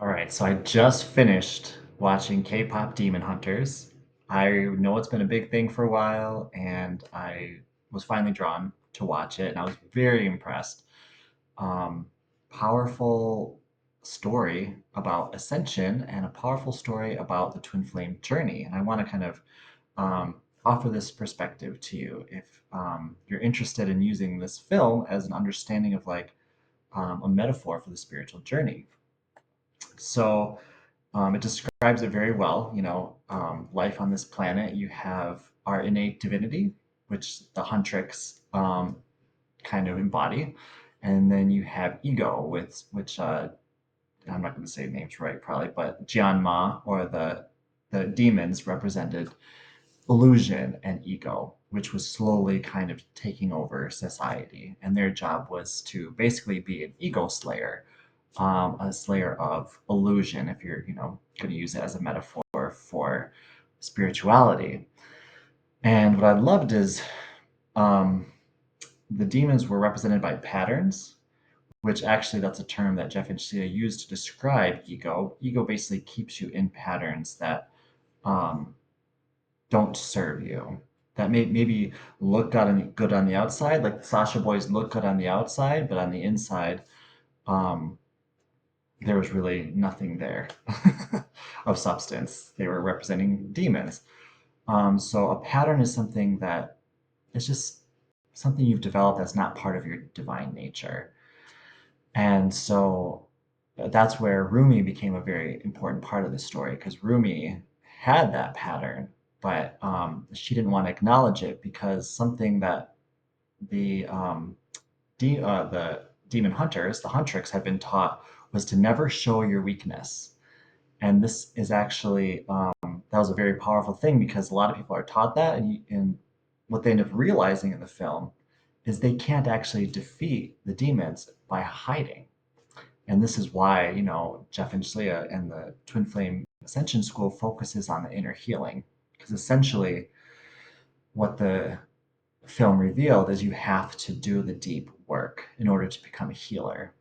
All right, so I just finished watching K-pop Demon Hunters. I know it's been a big thing for a while, and I was finally drawn to watch it, and I was very impressed. Um, Powerful story about ascension and a powerful story about the twin flame journey. And I want to kind of offer this perspective to you if you're interested in using this film as an understanding of like a metaphor for the spiritual journey. So it describes it very well. Life on this planet, you have our innate divinity, which the Huntrix kind of embody. And then you have ego, which I'm not going to say names right, probably, but Jianma, or the demons, represented illusion and ego, which was slowly kind of taking over society. And their job was to basically be an ego slayer, a slayer of illusion, if you're, going to use it as a metaphor for spirituality. And what I loved is um, the demons were represented by patterns, which actually that's a term that Jeff and Sia used to describe ego. Ego basically keeps you in patterns that um, don't serve you. That maybe look good on the outside, like the Sasha boys look good on the outside, but on the inside, um, there was really nothing there of substance. They were representing demons. So a pattern is something that it's just something you've developed that's not part of your divine nature. And so that's where Rumi became a very important part of the story because Rumi had that pattern, but she didn't want to acknowledge it because something that the demon hunters, the huntrix, had been taught was to never show your weakness. And this is actually that was a very powerful thing because a lot of people are taught that, and what they end up realizing in the film is they can't actually defeat the demons by hiding. And this is why, Jeff and Shleya and the Twin Flame Ascension School focuses on the inner healing. Because essentially, what the film revealed is you have to do the deep work in order to become a healer.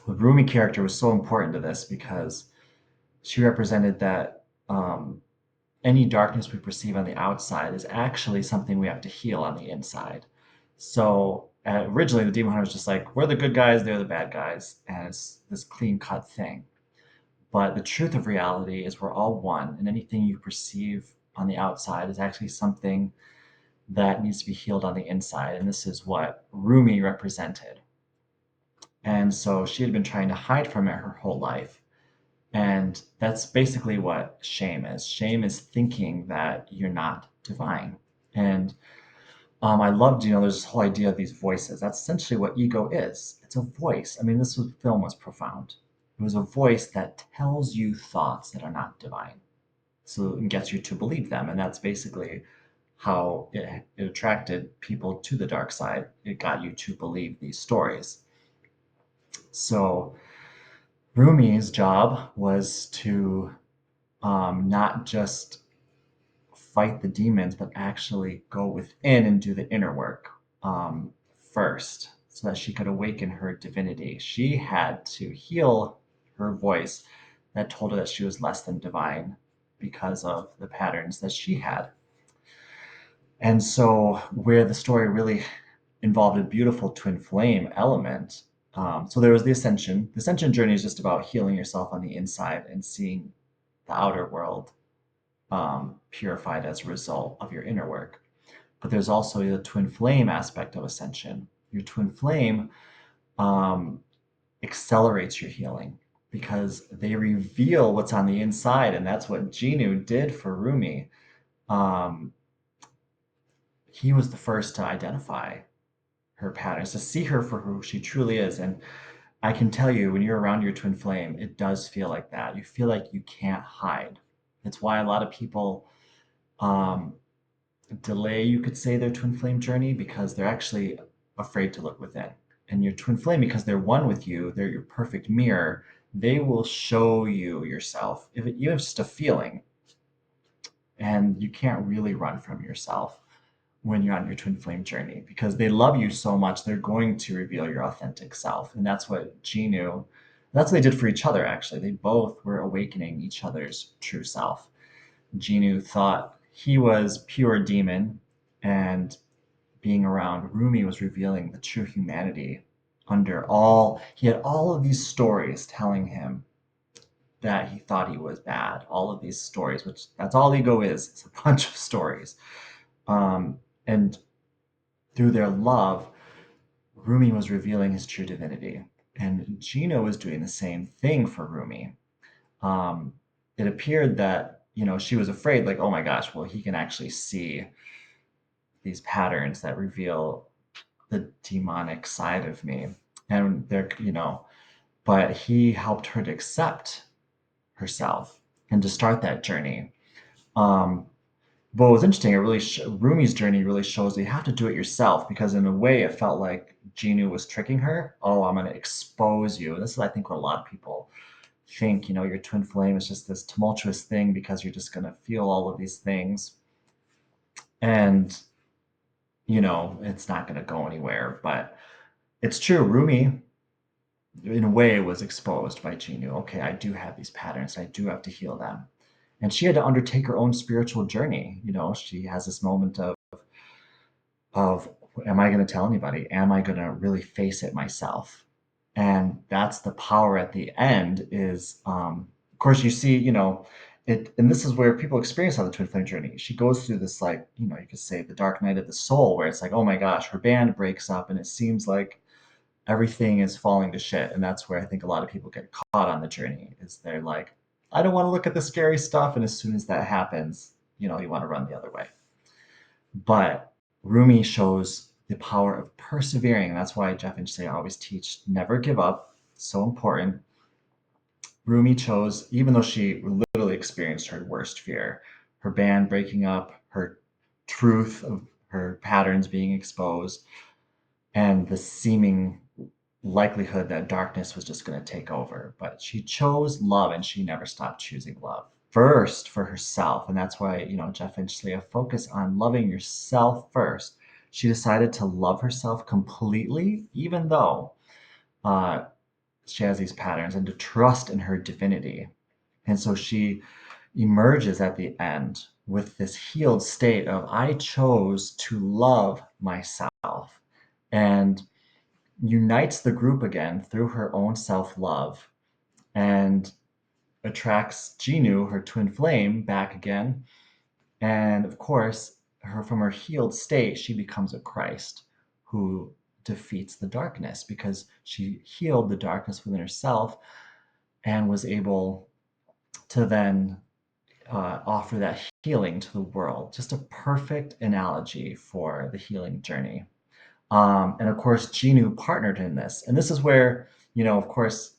The Rumi character was so important to this because she represented that any darkness we perceive on the outside is actually something we have to heal on the inside. So originally, the demon hunter was just like, we're the good guys, they're the bad guys, and it's this clean cut thing. But the truth of reality is we're all one, and anything you perceive on the outside is actually something that needs to be healed on the inside. And this is what Rumi represented. And so she had been trying to hide from it her whole life. And that's basically what shame is. Shame is thinking that you're not divine. And I loved, there's this whole idea of these voices. That's essentially what ego is. It's a voice. I mean, film was profound. It was a voice that tells you thoughts that are not divine. So it gets you to believe them. And that's basically how it attracted people to the dark side. It got you to believe these stories. So Rumi's job was to not just fight the demons, but actually go within and do the inner work first so that she could awaken her divinity. She had to heal her voice that told her that she was less than divine because of the patterns that she had. And so, where the story really involved a beautiful twin flame element. So there was the ascension. The ascension journey is just about healing yourself on the inside and seeing the outer world purified as a result of your inner work. But there's also the twin flame aspect of ascension. Your twin flame um, accelerates your healing because they reveal what's on the inside, and that's what Jinu did for Rumi. Um, he was the first to identify her patterns, to see her for who she truly is. And I can tell you, when you're around your twin flame, it does feel like that. You feel like you can't hide. It's why a lot of people um, delay, you could say, their twin flame journey because they're actually afraid to look within. And your twin flame, because they're one with you, they're your perfect mirror, they will show you yourself. If you have just a feeling, and you can't really run from yourself when you're on your twin flame journey because they love you so much, they're going to reveal your authentic self. And that's what Genu That's what they did for each other, actually. They both were awakening each other's true self. Jinu thought he was pure demon, and being around Rumi was revealing the true humanity under all. He had all of these stories telling him that he thought he was bad. All of these stories, which that's all ego is. It's a bunch of stories. And through their love, Rumi was revealing his true divinity. And Gino was doing the same thing for Rumi. Um, it appeared that, she was afraid, like, oh my gosh, well, he can actually see these patterns that reveal the demonic side of me. And but he helped her to accept herself and to start that journey. Um, but what was interesting, Rumi's journey really shows that you have to do it yourself, because in a way it felt like Ginu was tricking her. Oh, I'm going to expose you. This is, I think, what a lot of people think. Your twin flame is just this tumultuous thing because you're just going to feel all of these things. And, it's not going to go anywhere. But it's true. Rumi, in a way, was exposed by Ginu. Okay, I do have these patterns. I do have to heal them. And she had to undertake her own spiritual journey. She has this moment of am I going to tell anybody? Am I going to really face it myself? And that's the power at the end is, of course, you see, it, and this is where people experience how the twin flame journey. She goes through this, like, you could say the dark night of the soul, where it's like, oh my gosh, her band breaks up and it seems like everything is falling to shit. And that's where I think a lot of people get caught on the journey is they're like, I don't want to look at the scary stuff. And as soon as that happens, you want to run the other way. But Rumi shows the power of persevering. That's why Jeff and Jay always teach never give up. So important. Rumi chose, even though she literally experienced her worst fear, her band breaking up, her truth of her patterns being exposed, and the seeming likelihood that darkness was just going to take over. But she chose love, and she never stopped choosing love first for herself. And that's why, Jeff and Shleah focus on loving yourself first. She decided to love herself completely, even though uh, she has these patterns, and to trust in her divinity. And so she emerges at the end with this healed state of, I chose to love myself. And unites the group again through her own self-love, and attracts Ginu, her twin flame, back again. And of course, from her healed state, she becomes a Christ who defeats the darkness, because she healed the darkness within herself and was able to then offer that healing to the world. Just a perfect analogy for the healing journey. And of course, Genu partnered in this. And this is where, of course,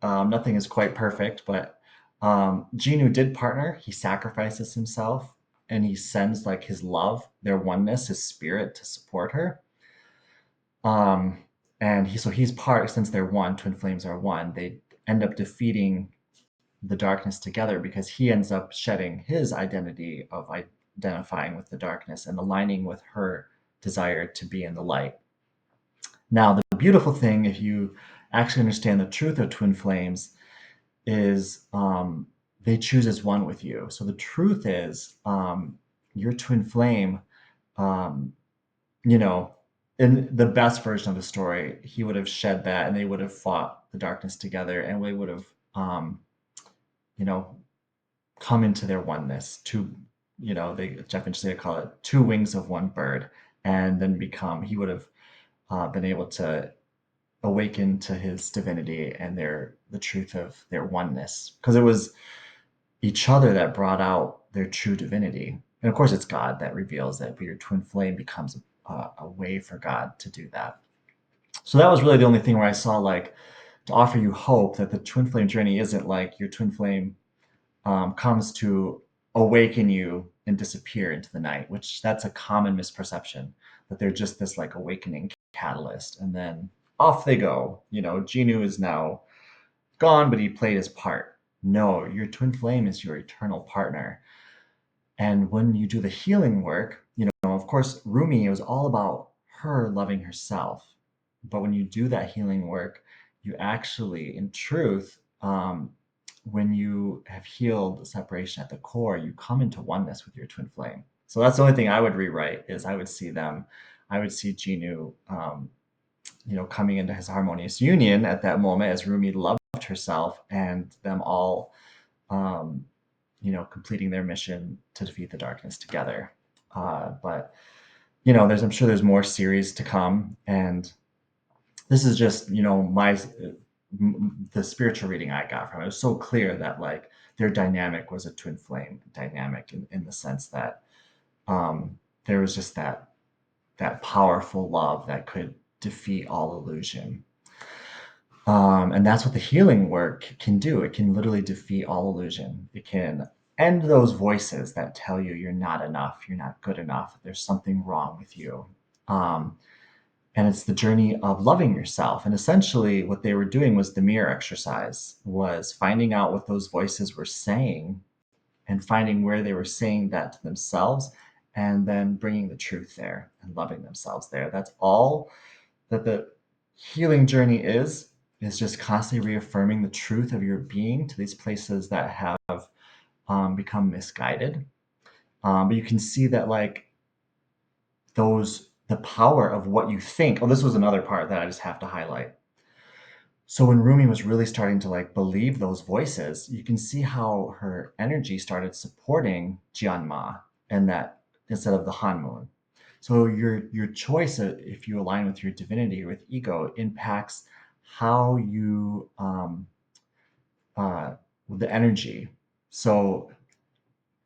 nothing is quite perfect, but Genu did partner. He sacrifices himself, and he sends like his love, their oneness, his spirit to support her. And he's part, since they're one, twin flames are one, they end up defeating the darkness together, because he ends up shedding his identity of identifying with the darkness and aligning with her desire to be in the light. Now, the beautiful thing, if you actually understand the truth of twin flames, is they choose as one with you. So the truth is, your twin flame, um, you know, in the best version of the story, he would have shed that, and they would have fought the darkness together, and we would have, you know, come into their oneness. Jeff and Shea call it two wings of one bird, and then he would have been able to awaken to his divinity and the truth of their oneness, because it was each other that brought out their true divinity. And of course, it's God that reveals that, but your twin flame becomes a way for God to do that. So that was really the only thing where I saw, like, to offer you hope that the twin flame journey isn't like your twin flame comes to awaken you and disappear into the night, which that's a common misperception, that they're just this like awakening catalyst, and then off they go. Genu is now gone, but he played his part. No, your twin flame is your eternal partner. And when you do the healing work, of course, Rumi, it was all about her loving herself. But when you do that healing work, you actually, in truth, when you have healed separation at the core, you come into oneness with your twin flame. So that's the only thing I would rewrite is I would see Jinu, coming into his harmonious union at that moment as Rumi loved herself and them all, um, completing their mission to defeat the darkness together. But I'm sure there's more series to come, and this is just the spiritual reading I got from it. It was so clear that like their dynamic was a twin flame dynamic in the sense that there was just that powerful love that could defeat all illusion. And that's what the healing work can do. It can literally defeat all illusion. It can end those voices that tell you you're not enough, you're not good enough, there's something wrong with you. Um, and it's the journey of loving yourself. And essentially, what they were doing was the mirror exercise, was finding out what those voices were saying and finding where they were saying that to themselves, and then bringing the truth there and loving themselves there. That's all that the healing journey is just constantly reaffirming the truth of your being to these places that have become misguided. But you can see that like the power of what you think. Oh, this was another part that I just have to highlight. So when Rumi was really starting to like believe those voices, you can see how her energy started supporting Jianma and that instead of the Han Moon. So your choice, if you align with your divinity or with ego, impacts how you uh, the energy. So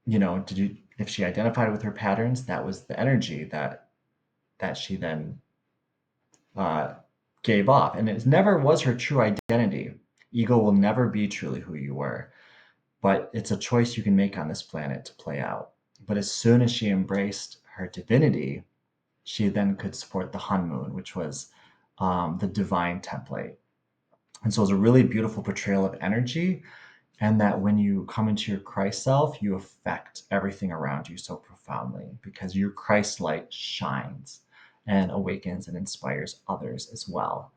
did you if she identified with her patterns, that was the energy that she then uh, gave off, and it never was her true identity. Ego will never be truly who you were, but it's a choice you can make on this planet to play out. But as soon as she embraced her divinity, she then could support the Hun Moon, which was the divine template. And so it was a really beautiful portrayal of energy, and that when you come into your Christ self, you affect everything around you so profoundly because your Christ light shines and awakens and inspires others as well.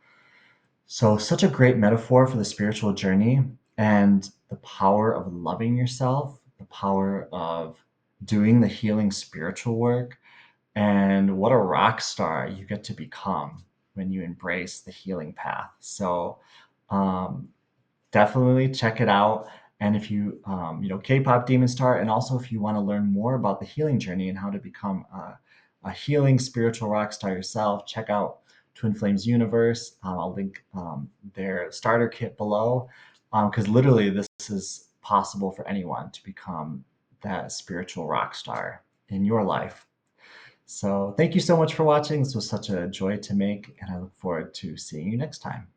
So, such a great metaphor for the spiritual journey and the power of loving yourself, the power of doing the healing spiritual work, and what a rock star you get to become when you embrace the healing path. So, um, definitely check it out. And if you, K-pop Demon Star, and also if you want to learn more about the healing journey and how to become a healing spiritual rock star yourself, check out Twin Flames Universe. I'll link their starter kit below, because literally this is possible for anyone to become that spiritual rock star in your life. So thank you so much for watching. This was such a joy to make, and I look forward to seeing you next time.